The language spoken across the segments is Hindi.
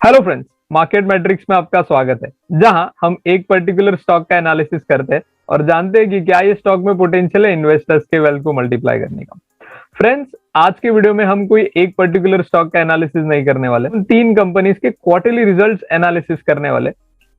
हेलो फ्रेंड्स, मार्केट मैट्रिक्स में आपका स्वागत है, जहां हम एक पर्टिकुलर स्टॉक का एनालिसिस करते हैं और जानते हैं कि क्या ये स्टॉक में पोटेंशियल है इन्वेस्टर्स के वेल्थ को मल्टीप्लाई करने का। फ्रेंड्स, आज के वीडियो में हम कोई एक पर्टिकुलर स्टॉक का एनालिसिस नहीं करने वाले, हम तीन कंपनीज के क्वार्टरली रिजल्ट्स एनालिसिस करने वाले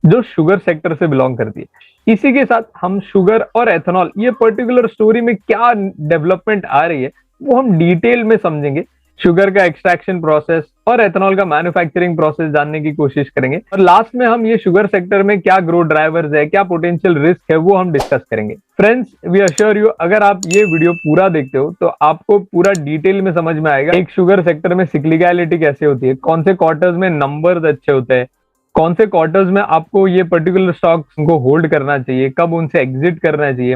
जो शुगर सेक्टर से बिलोंग करती है। इसी के साथ हम शुगर और एथेनॉल ये पर्टिकुलर स्टोरी में क्या डेवलपमेंट आ रही है वो हम डिटेल में समझेंगे। शुगर का एक्सट्रैक्शन प्रोसेस और एथेनॉल का मैन्युफैक्चरिंग प्रोसेस जानने की कोशिश करेंगे और लास्ट में हम ये शुगर सेक्टर में क्या ग्रोथ ड्राइवर्स है, क्या पोटेंशियल रिस्क है, वो हम डिस्कस करेंगे। फ्रेंड्स, वी अश्योर यू, अगर आप ये वीडियो पूरा देखते हो तो आपको पूरा डिटेल में समझ में आएगा एक शुगर सेक्टर में सिक्लिकलिटी कैसे होती है, कौन से क्वार्टर्स में नंबर्स अच्छे होते हैं, कौन से क्वार्टर्स में आपको ये पर्टिकुलर स्टॉक्स को होल्ड करना चाहिए, कब उनसे एग्जिट करना चाहिए।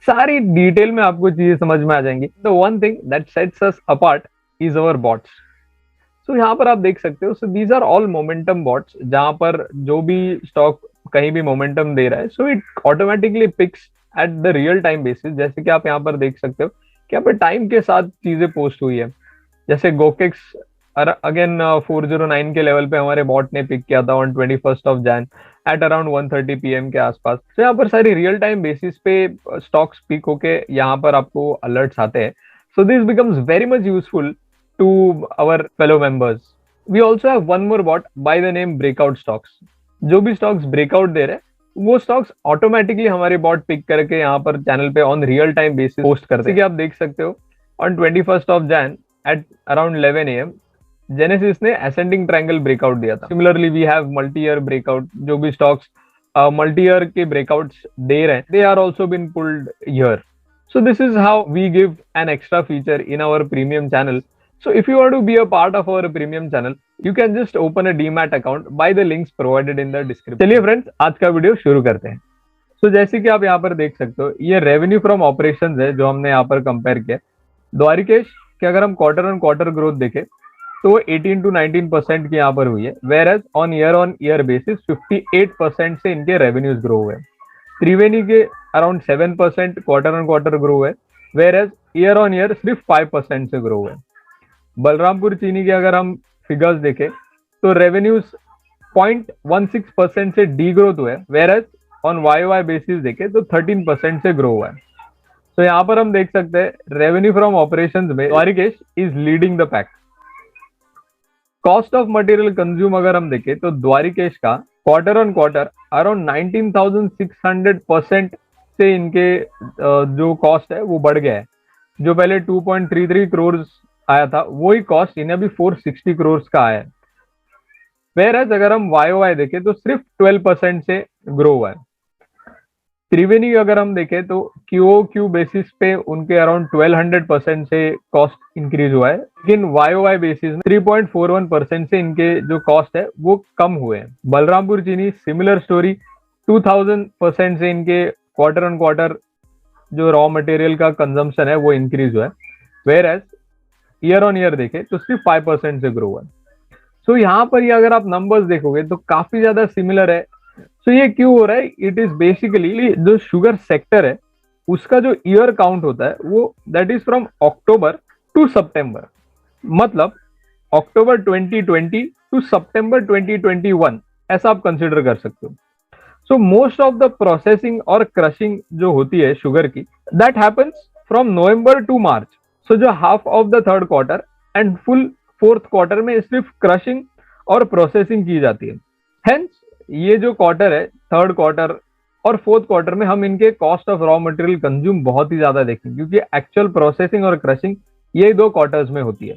सारी डिटेल में आपको चीजें समझ में आ जाएंगी। The one thing that sets us apart is our bots. So यहाँ पर आप देख सकते हो, so these are all momentum bots, जहां पर जो भी स्टॉक कहीं भी मोमेंटम दे रहा है so it automatically picks at the real time basis. जैसे कि आप यहाँ पर देख सकते हो कि यहाँ पर टाइम के साथ चीजें पोस्ट हुई है। जैसे गोकेक्स अगेन 409 के लेवल पे हमारे बॉट ने पिक किया था on 21st of Jan at around 1:30 PM के आसपास। तो यहाँ पर सारी रियल टाइम बेसिस पे स्टॉक्स पिक होके यहाँ पर आपको अलर्ट्स आते हैं। So this becomes very much useful to our fellow members. We also have one more bot by the name breakout stocks. जो भी स्टॉक्स ब्रेकआउट दे रहे हैं वो स्टॉक्स ऑटोमेटिकली हमारे बॉट पिक करके यहाँ पर चैनल पे on real time basis post करते हैं। कि आप देख सकते हो on 21st of Jan at around 11 AM Genesis ने असेंडिंग ट्रायंगल ब्रेकआउट दिया था। Similarly we have multi year breakout. जो भी स्टॉक्स मल्टी ईयर के ब्रेकआउट्स दे रहे हैं they are also been pulled here. So this is how we give an extra feature in our premium channel. So if you want to be a part of our premium channel, you can just open a DMAT account by the links provided in the description. चलिए फ्रेंड्स, आज का वीडियो शुरू करते हैं। So जैसे कि आप यहाँ पर देख सकते हो, ये रेवेन्यू फ्रॉम ऑपरेशंस है जो हमने यहाँ पर कंपेयर किया। द्वारिकेश कि अगर हम क्वार्टर ऑन क्वार्टर ग्रोथ देखें तो 18 to 19% की यहाँ पर हुई है, whereas on year basis 58% से इनके रेवेन्यूज ग्रो हुए। त्रिवेणी के around 7% quarter on quarter grow हुए, वेयर एज ईयर सिर्फ 5% से ग्रो हुए। बलरामपुर चीनी के अगर हम फिगर्स देखें तो रेवेन्यूज 0.16% से डी ग्रोथ हुए, whereas on Y basis देखें तो 13% से ग्रो हुआ है। तो यहाँ पर हम देख सकते हैं रेवेन्यू फ्रॉम ऑपरेशंस में Dwarikesh is leading the pack. Cost of material consume अगर हम देखें तो द्वारिकेश का क्वार्टर ऑन क्वार्टर अराउंड 19,600% से इनके जो कॉस्ट है वो बढ़ गया है। जो पहले 2.33 करोड़ आया था वही कॉस्ट इन्हें अभी 460 करोड़ का आया है। वेयर अगर हम वाई देखें तो सिर्फ 12% से ग्रो हुआ है। त्रिवेणी अगर हम देखें तो क्यू बेसिस पे उनके अराउंड 1200% से कॉस्ट इंक्रीज हुआ है, लेकिन वाई बेसिस में 3.41% से इनके जो कॉस्ट है वो कम हुए हैं। बलरामपुर चीनी सिमिलर स्टोरी, 2000% से इनके क्वार्टर ऑन क्वार्टर जो रॉ मटेरियल का कंजम्पशन है वो इंक्रीज हुआ है, वेयर एज ईयर देखे तो सिर्फ 5% से ग्रो हुआ है। सो यहाँ पर ये अगर आप नंबर्स देखोगे तो काफी ज्यादा सिमिलर है। सो ये क्यों हो रहा है? इट इज बेसिकली जो शुगर सेक्टर है उसका जो ईयर काउंट होता है वो that is from October to सितंबर, मतलब अक्टूबर 2020 टू सितंबर 2021 ऐसा आप कंसिडर कर सकते हो। So most of the processing और क्रशिंग जो होती है शुगर की that happens from November to March. So जो half of the third quarter and full fourth quarter में सिर्फ क्रशिंग और प्रोसेसिंग की जाती है। हेंस ये जो क्वार्टर है थर्ड क्वार्टर और फोर्थ क्वार्टर में हम इनके cost of raw material consume बहुत ही ज्यादा देखेंगे, क्योंकि एक्चुअल प्रोसेसिंग और क्रशिंग ये दो क्वार्टर्स में होती है।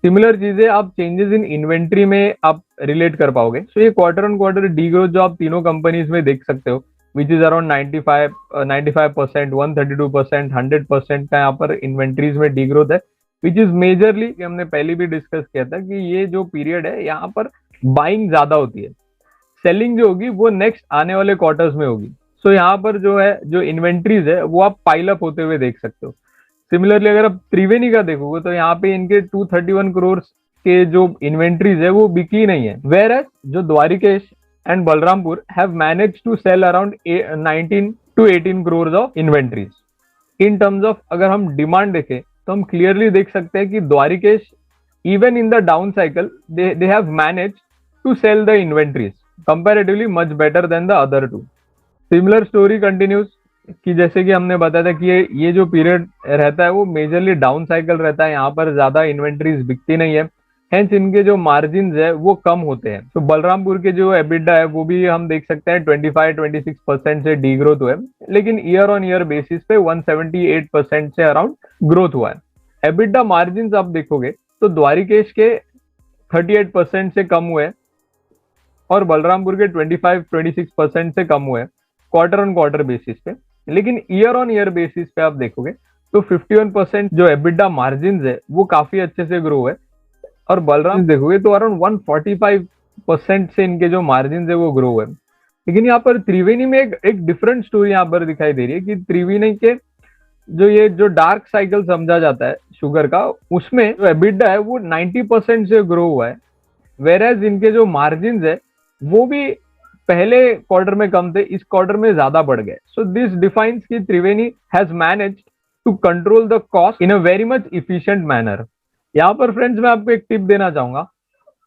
सिमिलर चीजें आप चेंजेस इन इन्वेंट्री में आप रिलेट कर पाओगे। सो ये quarter on quarter D growth जो आप तीनों कंपनीज में देख सकते हो विच इज अराउंड 95%, 132%, 100% का यहाँ पर इन्वेंट्रीज में डी ग्रोथ है, विच इज मेजरली, हमने पहले भी डिस्कस किया था कि ये जो पीरियड है यहाँ पर बाइंग ज्यादा होती है, सेलिंग जो होगी वो नेक्स्ट आने वाले क्वार्टर्स में होगी। सो यहाँ पर जो है जो इन्वेंट्रीज है वो आप पाइल अप होते हुए देख सकते हो। सिमिलरली अगर आप त्रिवेणी का देखोगे तो यहाँ पे इनके 231 करोड़ के जो इन्वेंट्रीज है वो बिकी नहीं है, वेयर एज जो Dwarikesh and Balrampur have manage to sell around 19 to 18 crore of inventories. In terms of अगर हम डिमांड देखें तो हम क्लियरली देख सकते हैं कि Dwarikesh even in the down cycle they have managed to sell the inventories, comparatively much better than the other two. Similar story continues कि जैसे कि हमने बताया था कि ये जो पीरियड रहता है वो मेजरली डाउन साइकिल रहता है, यहाँ पर ज्यादा इन्वेंट्रीज बिकती नहीं है, हेंस इनके जो मार्जिन है वो कम होते हैं। तो बलरामपुर के जो एबिडा है वो भी हम देख सकते हैं 25-26% से डी ग्रोथ हुआ है, लेकिन ईयर ऑन ईयर बेसिस पे 178% से अराउंड ग्रोथ हुआ है। एबिडा मार्जिन आप देखोगे तो द्वारिकेश के 38% से कम हुए और बलरामपुर के 25-26% से कम हुए क्वार्टर ऑन क्वार्टर बेसिस पे, लेकिन ईयर ऑन ईयर बेसिस पे आप देखोगे तो 51% जो एबिडा मार्जिन है वो काफी अच्छे से ग्रो है, और बलराम देखोगे तो अराउंड 145% से इनके जो मार्जिन है वो ग्रो है। लेकिन यहाँ पर त्रिवेणी में एक डिफरेंट स्टोरी यहाँ पर दिखाई दे रही है कि त्रिवेणी के जो डार्क साइकिल समझा जाता है शुगर का, उसमें जो एबिडा है वो 90% से ग्रो हुआ है, वेरएज इनके जो मार्जिन है वो भी पहले क्वार्टर में कम थे, इस क्वार्टर में ज्यादा बढ़ गए। सो दिस डिफाइंस कि Triveni has managed to control the cost in a very much efficient manner. यहाँ पर फ्रेंड्स मैं आपको एक टिप देना चाहूंगा,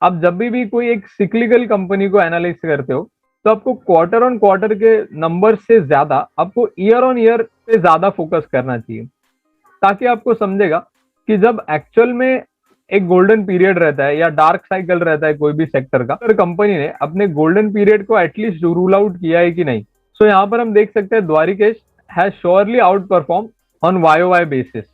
आप जब भी कोई एक सिक्लिकल कंपनी को एनालाइज करते हो तो आपको क्वार्टर ऑन क्वार्टर के नंबर से ज्यादा आपको ईयर ऑन ईयर पे ज्यादा फोकस करना चाहिए, ताकि आपको समझेगा कि जब एक्चुअल में एक गोल्डन पीरियड रहता है या डार्क साइकिल रहता है कोई भी सेक्टर का, अगर कंपनी ने अपने गोल्डन पीरियड को एटलीस्ट रूल आउट किया है कि नहीं। सो यहाँ पर हम देख सकते हैं Dwarikesh has surely outperform on Y basis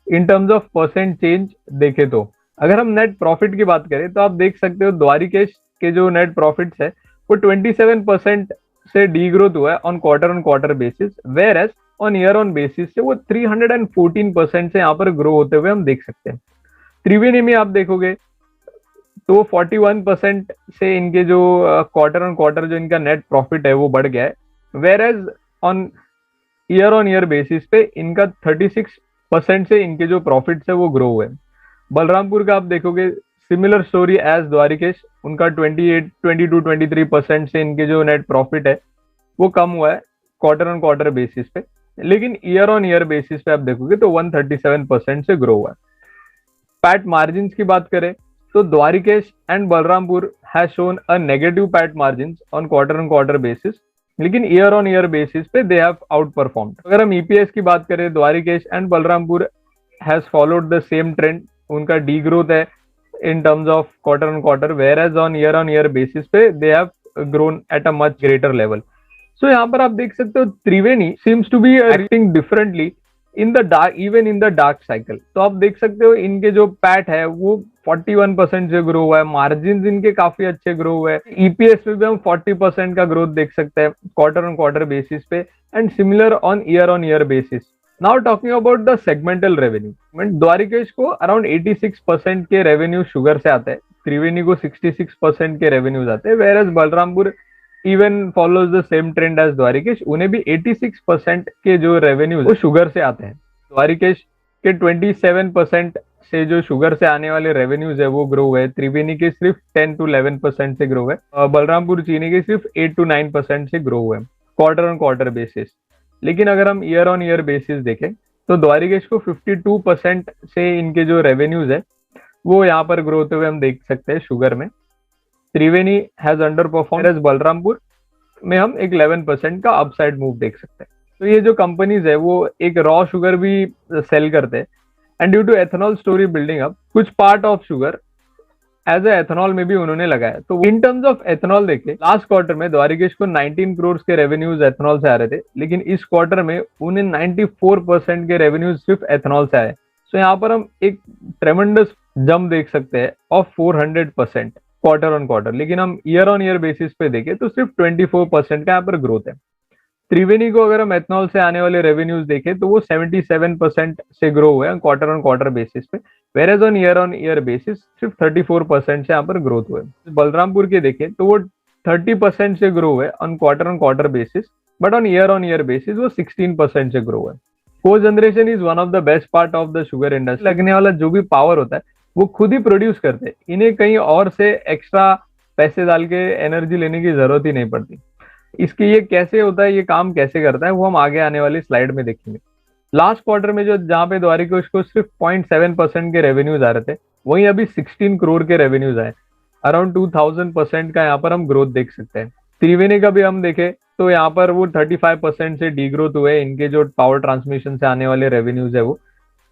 in terms of percent change देखे तो। अगर हम नेट प्रॉफिट की बात करें तो आप देख सकते हो द्वारिकेश के जो नेट प्रॉफिट्स है वो 27% से डी ग्रोथ हुआ है on quarter basis, whereas on year on basis से वो 314% से यहाँ पर ग्रो होते हुए हम देख सकते हैं। त्रिवेणी में आप देखोगे तो 41% से इनके जो क्वार्टर ऑन क्वार्टर जो इनका नेट प्रॉफिट है वो बढ़ गया है, whereas on year basis पे इनका 36% से इनके जो प्रॉफिट्स है वो ग्रो हुए। बलरामपुर का आप देखोगे सिमिलर स्टोरी एज द्वारिकेश, उनका 22-23% से इनके जो नेट प्रॉफिट है वो कम हुआ है क्वार्टर ऑन क्वार्टर बेसिस पे, लेकिन ईयर ऑन ईयर बेसिस पे आप देखोगे तो 137% से ग्रो हुआ है। पैट मार्जिन की बात करें तो Dwarikesh and Balrampur has shown a negative PAT margin on quarter basis, लेकिन ईयर ऑन ईयर बेसिस पे दे हैव आउट परफॉर्म्ड। अगर हम ईपीएस की बात करें Dwarikesh and Balrampur has followed the same trend, उनका डी ग्रोथ है in terms of quarter, whereas on year basis पे they have grown at a much greater level. So यहाँ पर आप देख सकते हो Triveni seems to be acting differently in the dark, even in the dark cycle. तो आप देख सकते हो इनके जो पैट है वो 41% से ग्रो हुआ है, मार्जिन इनके काफी अच्छे ग्रो हुए हैं, ईपीएस में भी हम 40% का ग्रोथ देख सकते हैं क्वार्टर बेसिस पे, and similar on year basis. Now talking about the segmental revenue, Dwarikesh को अराउंड 86% के रेवेन्यू शुगर से आते हैं, त्रिवेणी को 66% के रेवेन्यूज आते हैं, whereas Balrampur even follows the same trend as Dwarikesh, उन्हें भी 86% के जो रेवेन्यूज वो शुगर से आते हैं। द्वारिकेश के 27% से जो शुगर से आने वाले रेवेन्यूज है वो ग्रो हुए, त्रिवेणी के सिर्फ 10-11% से ग्रो हुए, बलरामपुर चीनी के सिर्फ 8-9% से ग्रो हुए क्वार्टर बेसिस। लेकिन अगर हम ईयर ऑन ईयर बेसिस देखें तो द्वारिकेश को 52% से इनके जो रेवेन्यूज है वो यहाँ पर ग्रो होते हुए हम देख सकते हैं शुगर में। Triveni has underperform, as Balrampur में हम एक 11% का अपसाइड मूव देख सकते हैं। तो ये जो कंपनीज है वो एक रॉ शुगर भी सेल करते हैं, and due to ethanol story building up कुछ part of sugar as a ethanol में भी उन्होंने लगाया। तो इन टर्म्स ऑफ एथेनॉल देखे लास्ट क्वार्टर में द्वारिकेश को 19 करोड़ के रेवेन्यूज एथेनॉल से आ रहे थे, लेकिन इस क्वार्टर में उन्हें 94% के रेवेन्यूज सिर्फ एथेनॉल से आए। सो यहाँ पर हम एक ट्रेमेंडस जंप देख सकते हैं ऑफ 400% क्वार्टर ऑन क्वार्टर, लेकिन हम ईयर ऑन ईयर बेसिस पे देखें तो सिर्फ 24% का यहाँ पर ग्रोथ है। त्रिवेणी को अगर हम एथेनॉल से आने वाले रेवेन्यूज देखें तो वो 77% से ग्रो हुए क्वार्टर ऑन क्वार्टर बेसिस पे, वेयर ऑन ईयर बेसिस सिर्फ 34% से यहाँ पर ग्रोथ हुए। बलरामपुर के देखें तो वो 30% से ग्रो हुए on quarter basis, but on year basis वो 16% से ग्रो हुए। को generation is one of the best part of the sugar industry. लगने वाला जो भी पावर होता है वो खुद ही प्रोड्यूस करते हैं, इन्हें कहीं और से एक्स्ट्रा पैसे डाल के एनर्जी लेने की जरूरत ही नहीं पड़ती। इसकी ये कैसे होता है, ये काम कैसे करता है, वो हम आगे आने वाली स्लाइड में देखेंगे। लास्ट क्वार्टर में जो जहां पे द्वारिकेश को सिर्फ 0.7% के रेवेन्यूज आ रहे थे, वहीं अभी 16 करोड़ के रेवेन्यूज आए। अराउंड 2000% का यहाँ पर हम ग्रोथ देख सकते हैं। त्रिवेणी का भी हम देखें तो यहाँ पर वो 35% से डी ग्रोथ हुए, इनके जो पावर ट्रांसमिशन से आने वाले रेवेन्यूज है वो।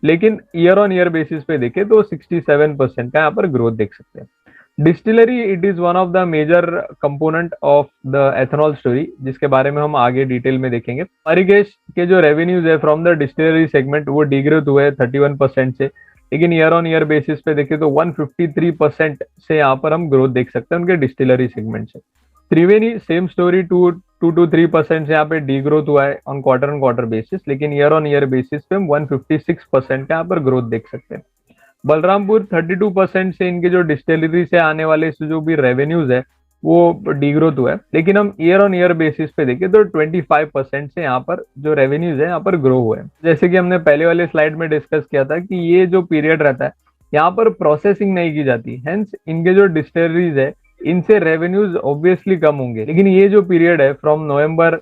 लेकिन ईयर ऑन ईयर बेसिस पे देखें तो 67% का यहाँ पर ग्रोथ देख सकते हैं। Distillery it is one of the major component of the ethanol story, जिसके बारे में हम आगे डिटेल में देखेंगे। हरिकेश के जो रेवेन्यूज है फ्रॉम द डिस्टिलरी सेगमेंट वो डिग्रोथ हुए 31% से, लेकिन ईयर ऑन ईयर बेसिस पे देखें तो 153% से यहाँ पर हम ग्रोथ देख सकते हैं उनके डिस्टिलरी सेगमेंट से। त्रिवेणी सेम स्टोरी, 2 to 3% से यहाँ पे डी ग्रोथ हुआ है ऑन क्वार्टर बेसिस, लेकिन ईयर ऑन ईयर बेसिस पे हम 156% का यहाँ पर ग्रोथ देख सकते हैं। बलरामपुर 32% से इनके जो डिस्टिलरी से आने वाले जो भी रेवेन्यूज है वो डीग्रोथ हुआ है, लेकिन हम ईयर ऑन ईयर बेसिस पे देखें तो 25% से यहाँ पर जो रेवेन्यूज है यहाँ पर ग्रो हुए हैं। जैसे कि हमने पहले वाले स्लाइड में डिस्कस किया था कि ये जो पीरियड रहता है यहाँ पर प्रोसेसिंग नहीं की जाती, हेंस इनके जो डिस्टिलरीज है इनसे रेवेन्यूज ऑब्वियसली कम होंगे। लेकिन ये जो पीरियड है फ्रॉम नवंबर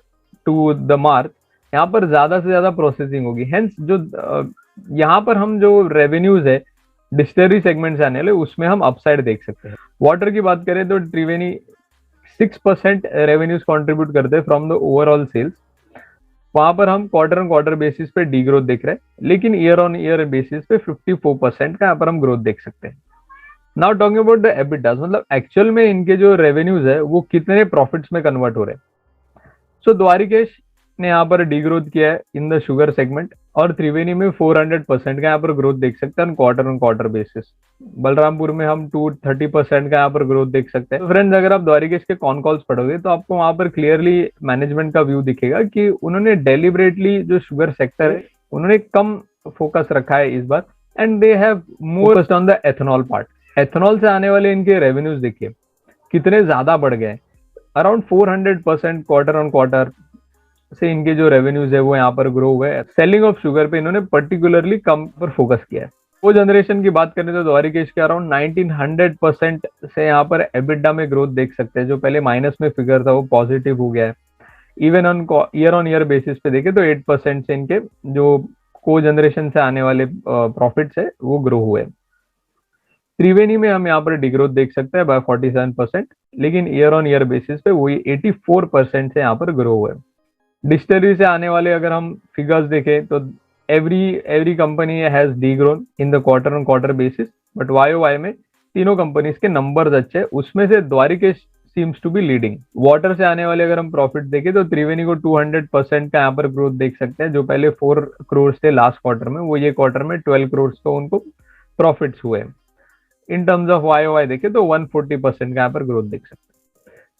टू द मार्च, यहाँ पर ज्यादा से ज्यादा प्रोसेसिंग होगी, हेंस जो यहाँ पर हम जो रेवेन्यूज है डिस्टिलरी सेगमेंट से आने वाले उसमें हम अपसाइड देख सकते हैं। वाटर की बात करें तो त्रिवेणी 6% रेवेन्यूज कंट्रीब्यूट करते हैं फ्रॉम द ओवरऑल सेल्स, वहां पर हम क्वार्टर बेसिस पे डी ग्रोथ देख रहे हैं, लेकिन ईयर ऑन ईयर बेसिस पे 54% का यहाँ पर हम ग्रोथ देख सकते हैं। नाउ टॉकिंग अबाउट द एबिटास, मतलब एक्चुअल में इनके जो रेवेन्यूज है वो कितने प्रॉफिट्स में कन्वर्ट हो रहे हैं। सो द्वारिकेश ने यहाँ पर डी ग्रोथ किया है इन द शुगर सेगमेंट, और त्रिवेणी में 400% का यहाँ पर ग्रोथ देख सकते हैं ऑन क्वार्टर बेसिस। बलरामपुर में हम 230% का यहाँ पर ग्रोथ देख सकते हैं। तो फ्रेंड्स, अगर आप द्वारिकेश के कॉन कॉल्स पढ़ोगे तो आपको वहां पर क्लियरली मैनेजमेंट का व्यू दिखेगा कि उन्होंने डेलिबरेटली जो शुगर सेक्टर है उन्होंने कम फोकस रखा है इस बार, and they have more focused on the ethanol part. Ethanol से आने वाले इनके रेवेन्यूज देखिए कितने ज्यादा बढ़ गए, अराउंड 400% क्वार्टर से इनके जो रेवेन्यूज है वो यहाँ पर ग्रो हुए। सेलिंग ऑफ शुगर पे इन्होंने पर्टिकुलरली कम पर फोकस किया है। वो जनरेशन की बात करें तो द्वारिकेश के अराउंड 1900% से यहाँ पर एबिडा में ग्रोथ देख सकते हैं, जो पहले माइनस में फिगर था वो पॉजिटिव हो गया है। इवन ऑन ईयर बेसिस पे देखे तो 8% से इनके जो को जनरेशन से आने वाले प्रॉफिट्स है वो ग्रो हुए। त्रिवेणी में हम यहाँ पर डिग्रोथ देख सकते हैं बाय 47%, लेकिन ईयर ऑन ईयर बेसिस पे वही 84% से यहाँ पर ग्रो हुए। डिस्टिलरी से आने वाले अगर हम फिगर्स देखें तो every company has degrown in the quarter basis, but Y में तीनों कंपनीज के नंबर्स अच्छे हैं, उसमें से Dwarikesh seems to be leading. Water से आने वाले अगर हम प्रॉफिट देखें तो त्रिवेणी को 200% का यहाँ पर ग्रोथ देख सकते हैं, जो पहले 4 करोड़ थे लास्ट क्वार्टर में, वो ये क्वार्टर में 12 करोड़ का उनको प्रॉफिट्स हुए। इन टर्म्स ऑफ वाई देखे तो 140% का यहाँ पर ग्रोथ देख सकते हैं।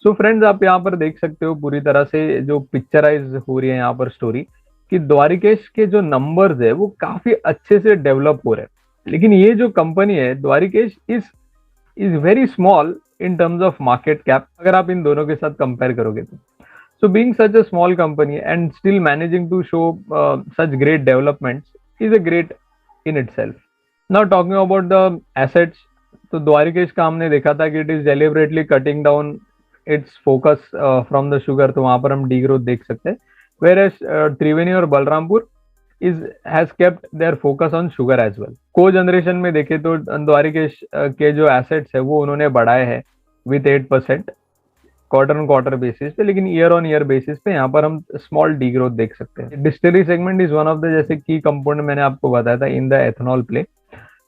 सो फ्रेंड्स, आप यहाँ पर देख सकते हो पूरी तरह से जो पिक्चराइज हो रही है यहाँ पर स्टोरी, कि द्वारिकेश के जो नंबर्स है वो काफी अच्छे से डेवलप हो रहे हैं, लेकिन ये जो कंपनी है Dwarikesh is very small in terms of market cap, अगर आप इन दोनों के साथ कंपेयर करोगे तो। So being such a small company and still managing to show such great developments is a great in itself. Now talking about the assets, तो द्वारिकेश का हमने देखा था कि it is deliberately cutting down its focus from the sugar, तो वहां पर हम डी ग्रोथ देख सकते हैं। वेयर एज त्रिवेणी और Balrampur has kept their focus on sugar as well. Cogeneration में देखें तो द्वारिकेश के जो एसेट्स है वो उन्होंने बढ़ाए हैं विथ 8% क्वार्टर बेसिस पे, लेकिन ईयर ऑन ईयर बेसिस पे यहाँ पर हम स्मॉल डी ग्रोथ देख सकते हैं। Distillery segment is one of the जैसे की कंपोनेंट मैंने आपको बताया था इन द एथेनॉल प्ले।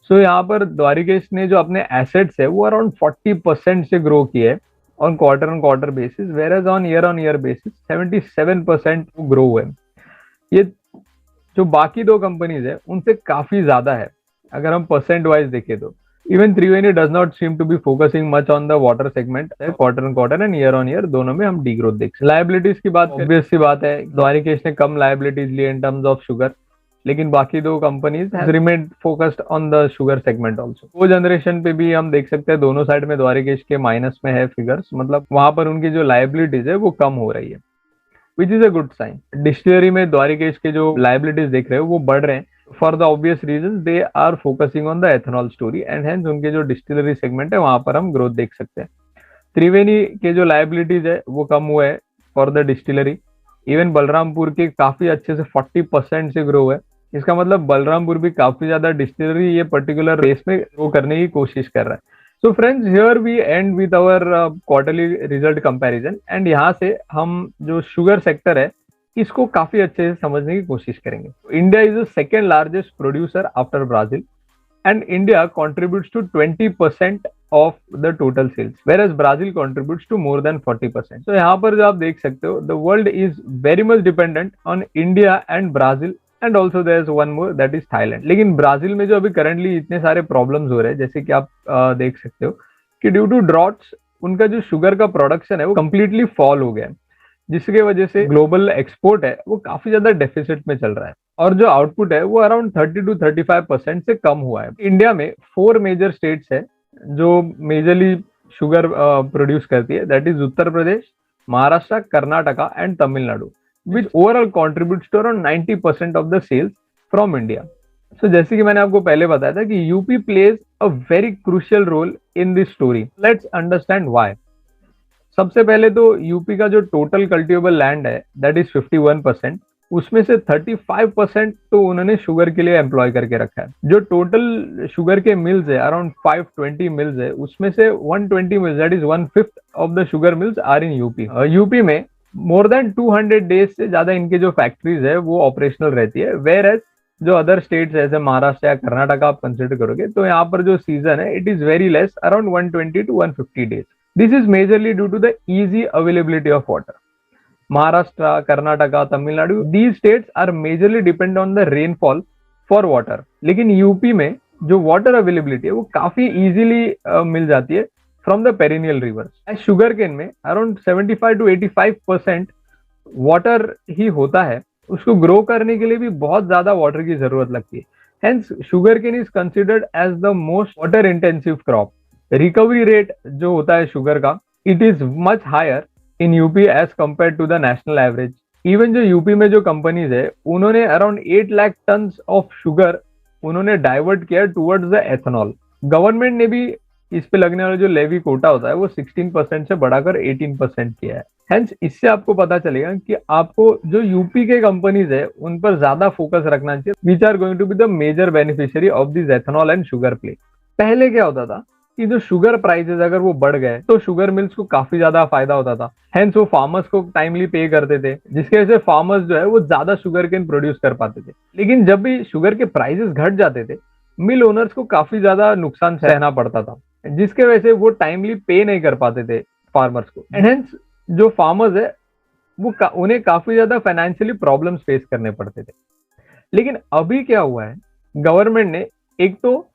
सो यहाँ पर द्वारिकेश ने जो अपने एसेट्स है वो अराउंड 40% से ग्रो किए on quarter basis, where on year basis 77% grow हुए। ये जो बाकी दो कंपनीज है उनसे काफी ज्यादा है अगर हम परसेंट वाइज देखें तो। Even Triveni does not seem to be focusing much on the water segment, quarter and year on year दोनों में हम डी ग्रोथ देख सकते हैं। लायबिलिटीज की बात ऑब्वियस सी बात है, द्वारिकेश ने कम लायबिलिटीज लिए इन टर्म्स ऑफ शुगर, लेकिन बाकी दो companies remain focused on the sugar segment also. वो जनरेशन पे भी हम देख सकते हैं दोनों साइड में द्वारिकेश के माइनस में है फिगर्स, मतलब वहां पर उनकी जो लायबिलिटीज है वो कम हो रही है, which is a good sign. Distillery में द्वारिकेश के जो लायबिलिटीज देख रहे हो वो बढ़ रहे हैं for the obvious reason they are focusing on the ethanol story, and hence उनके जो डिस्टिलरी सेगमेंट है वहां पर हम ग्रोथ देख सकते हैं। त्रिवेणी के जो लायबिलिटीज है वो कम हुए है for the distillery. Even Balrampur के काफी अच्छे से 40% से ग्रो है, इसका मतलब बलरामपुर भी काफी ज्यादा डिस्टिलरी ये पर्टिकुलर रेस में ग्रो करने की कोशिश कर रहा है। So friends, here we end with our quarterly result comparison, and यहाँ से हम जो शुगर सेक्टर है इसको काफी अच्छे से समझने की कोशिश करेंगे। India is the second largest producer after Brazil, and India contributes to 20% of the total sales, whereas Brazil contributes to more than 40%. So यहाँ पर जो आप देख सकते हो, the world is very much dependent on India and Brazil, and also there is one more, that is Thailand. लेकिन ब्राजील में जो अभी करंटली इतने सारे प्रॉब्लम्स हो रहे हैं, जैसे कि आप देख सकते हो कि ड्यू टू ड्रॉट्स उनका जो शुगर का प्रोडक्शन है वो कंप्लीटली फॉल हो गया है, जिसके वजह से ग्लोबल एक्सपोर्ट है वो काफी ज्यादा डेफिसिट में चल रहा है, और जो आउटपुट है वो अराउंड 30 to 35% से कम हुआ है। इंडिया में 4 मेजर स्टेट्स है जो मेजरली शुगर प्रोड्यूस करती है, that is Uttar Pradesh, Maharashtra, Karnataka and Tamil Nadu, which overall contributes to around 90% of the sales from India. So जैसे कि मैंने आपको पहले बताया था कि UP plays a very crucial role in this story. Let's understand why. सबसे पहले तो यूपी का जो टोटल कल्टिवेबल लैंड है दैट इज 51%, उसमें से 35% तो उन्होंने शुगर के लिए एम्प्लॉय करके रखा है। जो टोटल शुगर के मिल्स है अराउंड 520 मिल्स है, उसमें से 120 mills that is 1/5 of the sugar mills are in UP. UP में मोर देन 200 डेज से ज्यादा इनके जो फैक्ट्रीज है वो ऑपरेशनल रहती है, वेयर एज जो अदर स्टेट्स जैसे महाराष्ट्र या कर्नाटका आप कंसिडर करोगे तो यहाँ पर जो सीजन है it is very less, around 120 to 150 days. This is majorly due to the easy availability of water. Maharashtra, Karnataka, Tamil Nadu, these states are majorly depend on the rainfall for water. लेकिन यूपी में जो water availability है वो काफी easily मिल जाती है from the perennial rivers. Sugarcane में around 75 to 85% water ही होता है, उसको ग्रो करने के लिए भी बहुत ज्यादा वाटर की जरूरत लगती है। Hence, sugarcane is considered as the most water intensive crop. Recovery rate जो होता है शुगर का it is much higher in UP as compared to the national average. Even जो यूपी में जो कंपनीज है उन्होंने around 8 lakh ton of sugar उन्होंने डाइवर्ट किया टुवर्ड्स द एथेनॉल। गवर्नमेंट ने भी इस पे लगने वाला जो लेवी कोटा होता है वो 16% से बढ़ाकर 18% किया है। हेंस इससे आपको पता चलेगा कि आपको जो यूपी के कंपनीज है उन पर ज्यादा फोकस रखना चाहिए, which are going to be the major beneficiary of this ethanol and sugar play. पहले क्या होता था कि जो शुगर प्राइसेस अगर वो बढ़ गए तो शुगर मिल्स को काफी ज्यादा फायदा होता था, हेंस वो फार्मर्स को टाइमली पे करते थे, जिसके वजह से फार्मर्स जो है वो ज्यादा शुगर केन प्रोड्यूस कर पाते थे। लेकिन जब भी शुगर के प्राइसेस घट जाते थे मिल ओनर्स को काफी ज्यादा नुकसान सहना पड़ता था, जिसके वजह से वो टाइमली पे नहीं कर पाते थे फार्मर्स को, एंड हेंस जो फार्मर्स है वो उन्हें काफी ज्यादा फाइनेंशियली प्रॉब्लम्स फेस करने पड़ते थे। लेकिन अभी क्या हुआ है, गवर्नमेंट ने एक तो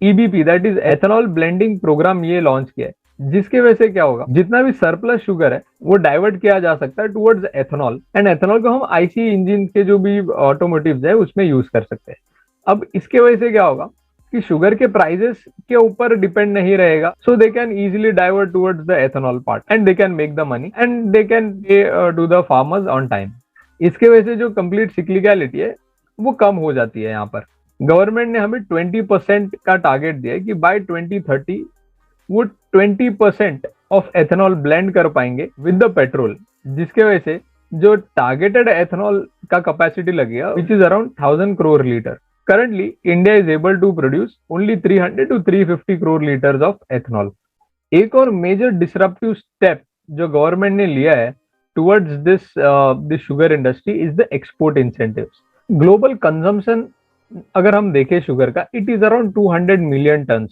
EBP that is ethanol blending programme ये लॉन्च किया है, जिसके वजह से क्या होगा, जितना भी सरप्लस शुगर है वो डाइवर्ट किया जा सकता है टुवर्ड्स एथेनॉल, एंड एथेनॉल को हम आईसी इंजन के जो भी ऑटोमोटिव्स है उसमें यूज कर सकते हैं। अब इसके वजह से क्या होगा कि शुगर के प्राइसेस के ऊपर डिपेंड नहीं रहेगा, so they can easily divert towards the ethanol part and they can make the money and they can pay to the farmers on time. इसके वजह से जो कंप्लीट सिक्लिकलिटी है वो कम हो जाती है। यहाँ पर गवर्नमेंट ने हमें 20% का टारगेट दिया है कि बाय 2030 वो 20% ऑफ एथेनॉल ब्लेंड कर पाएंगे विद द पेट्रोल, जिसके वजह से जो टारगेटेड एथेनॉल का कैपेसिटी लगेगा which is around 1000 crore litre. Currently India is able to produce only 300 to 350 crore litres of ethanol. एक और मेजर डिसरप्टिव स्टेप जो गवर्नमेंट ने लिया है towards this sugar industry is the export incentives. Global consumption अगर हम देखें शुगर का it is around 200 million ton,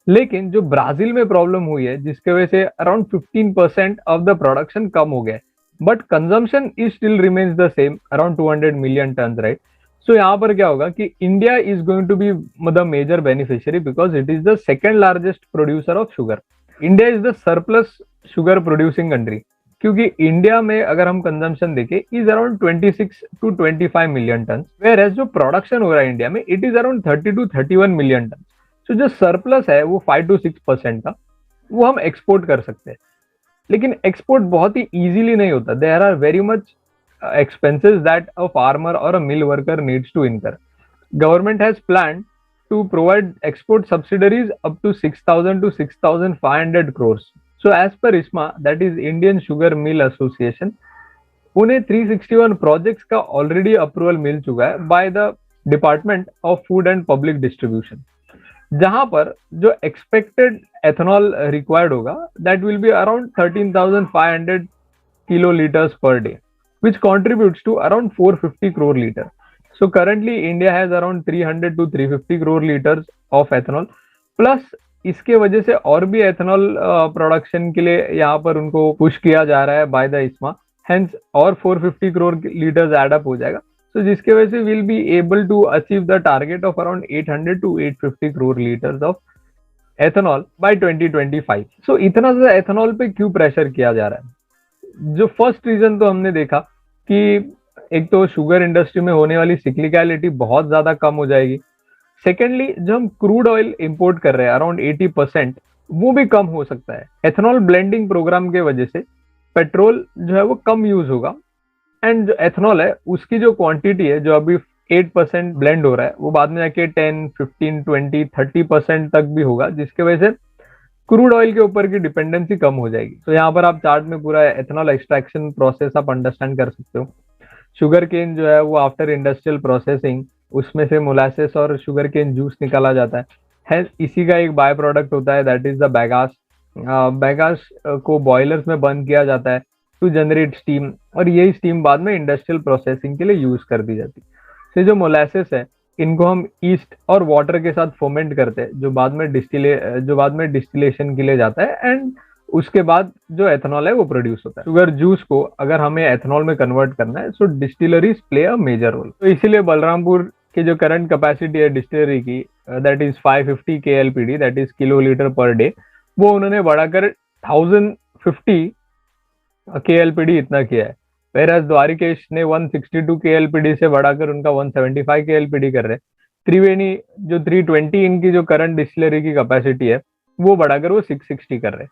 लेकिन जो ब्राजील में प्रॉब्लम हुई है जिसके वजह से अराउंड 15% ऑफ द प्रोडक्शन कम हो गया, but consumption is still remains the same around 200 million ton, right. So यहाँ पर क्या होगा कि India is going to be the major beneficiary because it is the second largest producer of sugar. India is the surplus sugar producing country, क्योंकि इंडिया में अगर हम कंजम्पशन देखें is around 26 to 25 million ton, whereas जो प्रोडक्शन हो रहा है इंडिया में it is around 30 to 31 million ton. So जो सरप्लस है वो 5 to 6% का वो हम एक्सपोर्ट कर सकते हैं, लेकिन एक्सपोर्ट बहुत ही इजीली नहीं होता। There are very much expenses that a farmer or a mill worker needs to incur. Government has planned to provide export subsidiaries up to 6,000 to 6,500 crores. So as per ISMA, that is Indian Sugar Mill Association, उन्हें 361 प्रोजेक्ट्स का ऑलरेडी अप्रूवल मिल चुका है by the department of food and public distribution. जहां पर जो एक्सपेक्टेड एथेनॉल रिक्वायर्ड होगा that will be around 13,500 kiloliters per day, which contributes to around 450 crore liters. So currently India has around 300 to 350 crore liters of ethanol. Plus इसके वजह से और भी एथेनॉल प्रोडक्शन के लिए यहाँ पर उनको पुश किया जा रहा है बाय द इस्मा, हेंस और 450 करोड़ लीटर्स एड अप हो जाएगा. सो जिसके वजह से will be able to achieve the target of around 800 to 850 crore litres of ethanol by 2025. So इतना ज्यादा एथेनॉल पे क्यों प्रेशर किया जा रहा है? जो फर्स्ट रीजन तो हमने देखा कि एक तो शुगर इंडस्ट्री में होने वाली सिक्लिकलिटी बहुत ज्यादा कम हो जाएगी. सेकेंडली जो हम क्रूड ऑयल इंपोर्ट कर रहे हैं अराउंड 80%, वो भी कम हो सकता है. एथेनॉल ब्लेंडिंग प्रोग्राम के वजह से पेट्रोल जो है वो कम यूज होगा एंड जो एथेनॉल है उसकी जो क्वांटिटी है जो अभी 8% ब्लेंड हो रहा है वो बाद में जाके 10, 15, 20, 30% तक भी होगा, जिसके वजह से क्रूड ऑयल के ऊपर की डिपेंडेंसी कम हो जाएगी. तो यहाँ पर आप चार्ट में पूरा एथेनॉल एक्सट्रैक्शन प्रोसेस आप अंडरस्टैंड कर सकते हो. शुगर केन जो है वो आफ्टर इंडस्ट्रियल प्रोसेसिंग उसमें से मोलासेस और शुगर केन जूस निकाला जाता है. इसी का एक बाय प्रोडक्ट होता है that is the Baigas. Baigas को बॉयलर्स में बर्न किया जाता है टू जनरेट स्टीम और यही स्टीम बाद में इंडस्ट्रियल प्रोसेसिंग के लिए यूज कर दी जाती है. तो जो मोलासेस है इनको हम ईस्ट और वाटर के साथ फोमेंट करते हैं जो बाद में डिस्टिलेशन के लिए जाता है एंड उसके बाद जो एथेनॉल है वो प्रोड्यूस होता है. शुगर जूस को अगर हमें एथेनॉल में कन्वर्ट करना है so distilleries play a major role. तो इसीलिए बलरामपुर की जो करंट कैपेसिटी है डिस्टिलरी की that is 550 KLPD that is kilolitre per day, वो उन्होंने बढ़ाकर 1050 KLPD इतना किया है. वेराज द्वारिकेश ने 162 KLPD से बढ़ाकर उनका 175 KLPD कर रहे हैं. त्रिवेणी जो 320 इनकी जो करंट डिस्टिलरी की कैपेसिटी है वो बढ़ाकर वो 660 कर रहे हैं.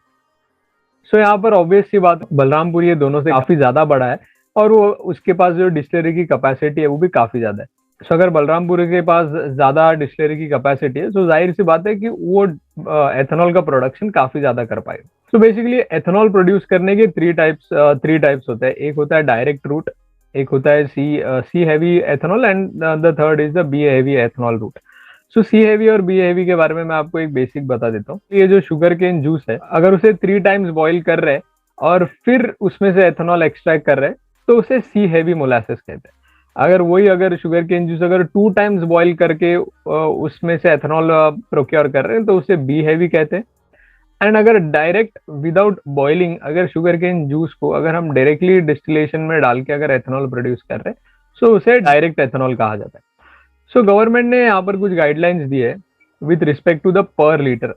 सो यहाँ पर ऑब्वियस सी बात बलरामपुर ये दोनों से काफी ज्यादा बड़ा है और वो उसके पास जो डिस्टिलरी की कैपेसिटी है वो भी काफी ज्यादा है. सो अगर बलरामपुर के पास ज्यादा डिस्टिलरी की कैपेसिटी है तो जाहिर सी बात है कि वो एथेनॉल का प्रोडक्शन काफी ज्यादा कर पाएगा. तो बेसिकली एथेनॉल प्रोड्यूस करने के थ्री टाइप्स होते हैं. एक होता है डायरेक्ट रूट, एक होता है C heavy ethanol and the third is the B heavy ethanol route. So C heavy और बी हैवी के बारे में मैं आपको एक बेसिक बता देता हूँ. ये जो शुगर केन जूस है अगर उसे 3 टाइम्स बॉईल कर रहे हैं और फिर उसमें से एथेनॉल एक्सट्रैक्ट कर रहे हैं तो उसे सी हैवी मोलासेस कहते हैं. अगर शुगर केन जूस अगर 2 टाइम्स बॉईल करके उसमें से एथेनॉल प्रोक्योर कर रहे हैं तो उसे बी हैवी कहते हैं. एंड अगर डायरेक्ट विदाउट बॉइलिंग अगर शुगर केन जूस को अगर हम डायरेक्टली डिस्टिलेशन में डाल के अगर एथेनॉल प्रोड्यूस कर रहे हैं सो उसे डायरेक्ट एथेनॉल कहा जाता है. सो गवर्नमेंट ने यहाँ पर कुछ गाइडलाइंस दी है with respect to the per litre.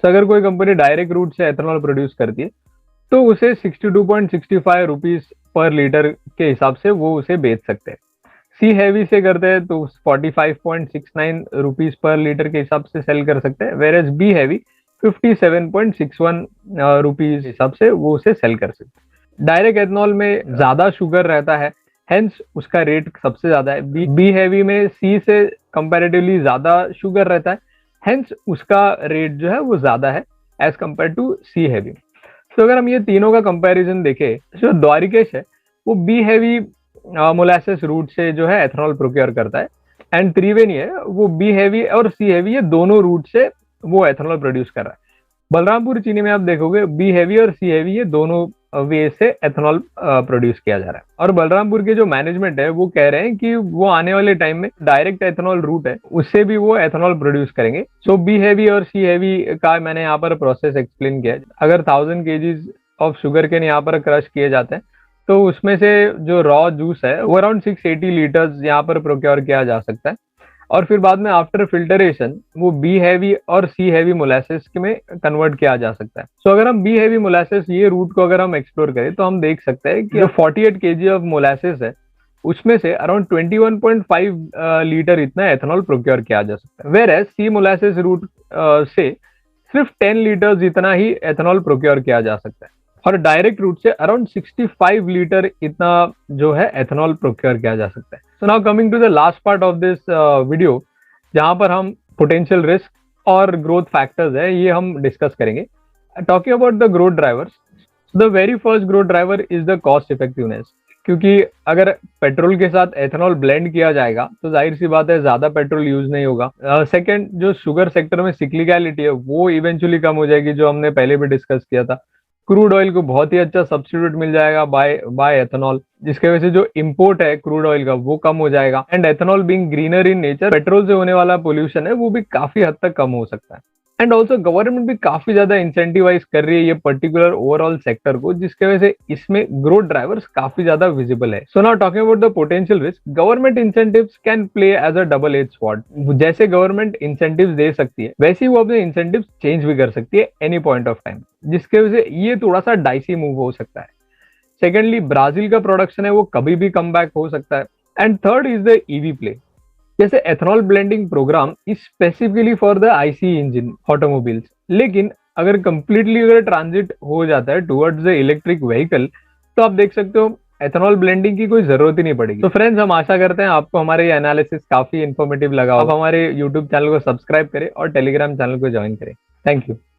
अगर कोई कंपनी डायरेक्ट रूट से एथेनॉल प्रोड्यूस करती है तो उसे 62.65 रुपीज पर लीटर के हिसाब से वो उसे बेच सकते हैं. सी हैवी से करते हैं तो 45.69 रुपीज पर लीटर के हिसाब से सेल कर सकते हैं. वेयर बी हैवी 57.61 रुपीज हिसाब से वो उसे सेल कर सकते हैं. डायरेक्ट एथेनॉल में ज्यादा शुगर रहता है हेंस उसका रेट सबसे ज्यादा है. बी हैवी में सी से कंपैरेटिवली ज्यादा शुगर रहता है हेंस उसका रेट जो है वो ज्यादा है as compare to C heavy. तो अगर हम ये तीनों का कंपैरिजन देखें जो द्वारिकेश है वो बी हैवी मोलासेस रूट से जो है एथेनॉल प्रोक्योर करता है एंड त्रिवेणी है वो बी हैवी और सी हैवी ये दोनों रूट से वो एथेनॉल प्रोड्यूस कर रहा है. बलरामपुर चीनी में आप देखोगे बी हैवी और सी हैवी ये दोनों वे से एथेनॉल प्रोड्यूस किया जा रहा है. और बलरामपुर के जो मैनेजमेंट है वो कह रहे हैं कि वो आने वाले टाइम में डायरेक्ट एथेनॉल रूट है उससे भी वो एथेनॉल प्रोड्यूस करेंगे. सो बी हैवी और सी हैवी का मैंने यहाँ पर प्रोसेस एक्सप्लेन किया है. अगर 1000 kgs ऑफ शुगर केन यहाँ पर क्रश किए जाते हैं तो उसमें से जो रॉ जूस है वो अराउंड 680 लीटर्स यहाँ पर प्रोक्योर किया जा सकता है और फिर बाद में आफ्टर फिल्टरेशन वो बी हैवी और सी हैवी मोलासेस में कन्वर्ट किया जा सकता है. सो अगर हम बी हैवी मोलासेस ये रूट को अगर हम एक्सप्लोर करें तो हम देख सकते हैं कि जो 48 kg ऑफ मोलासेस है उसमें से अराउंड 21.5 लीटर इतना एथेनॉल प्रोक्योर किया जा सकता है. वेयर सी मोलासेस रूट से सिर्फ 10 लीटर्स इतना ही एथेनॉल प्रोक्योर किया जा सकता है और डायरेक्ट रूट से अराउंड 65 लीटर इतना जो है एथेनॉल प्रोक्योर किया जा सकता है. So now coming to the last part of this video जहां पर हम पोटेंशियल रिस्क और ग्रोथ फैक्टर्स है ये हम डिस्कस करेंगे. Talking about the growth drivers, the very first growth driver is the cost effectiveness. क्योंकि अगर पेट्रोल के साथ एथेनॉल ब्लेंड किया जाएगा तो जाहिर सी बात है ज्यादा पेट्रोल यूज नहीं होगा। सेकंड, जो शुगर सेक्टर में सिक्लिकलिटी है वो इवेंचुअली कम हो जाएगी, जो हमने पहले भी डिस्कस किया था। क्रूड ऑयल को बहुत ही अच्छा सब्स्टिट्यूट मिल जाएगा बाय बाय एथेनॉल, जिसके वजह से जो इंपोर्ट है क्रूड ऑयल का वो कम हो जाएगा। And ethanol being greener in nature, petrol से होने वाला पोल्यूशन है वो भी काफी हद तक कम हो सकता है। एंड ऑल्सो गवर्नमेंट भी काफी ज्यादा इंसेंटिवाइज कर रही है ये पर्टिकुलर ओवरऑल सेक्टर को, जिसके वजह से इसमें ग्रोथ ड्राइवर्स काफी ज्यादा विजिबल है। So now talking about the potential risk, government incentives can play as a double edge sword. जैसे गवर्नमेंट इंसेंटिव्स दे सकती है वैसे ही वो अपने इंसेंटिव्स चेंज भी कर सकती है एनी पॉइंट ऑफ टाइम, जिसके वजह से ये थोड़ा सा डाइसी मूव हो सकता है। सेकेंडली, ब्राजील का प्रोडक्शन है वो कभी भी कम बैक हो सकता है। And third is the EV play. जैसे ethanol blending programme is specifically for the IC engine automobiles, लेकिन अगर कंप्लीटली अगर ट्रांजिट हो जाता है टुवर्ड्स द इलेक्ट्रिक व्हीकल तो आप देख सकते हो एथेनॉल ब्लेंडिंग की कोई जरूरत ही नहीं पड़ेगी। तो फ्रेंड्स, हम आशा करते हैं आपको हमारे ये एनालिसिस काफी इन्फॉर्मेटिव लगा। आप हमारे यूट्यूब चैनल को सब्सक्राइब करें और टेलीग्राम चैनल को ज्वाइन करें। Thank you.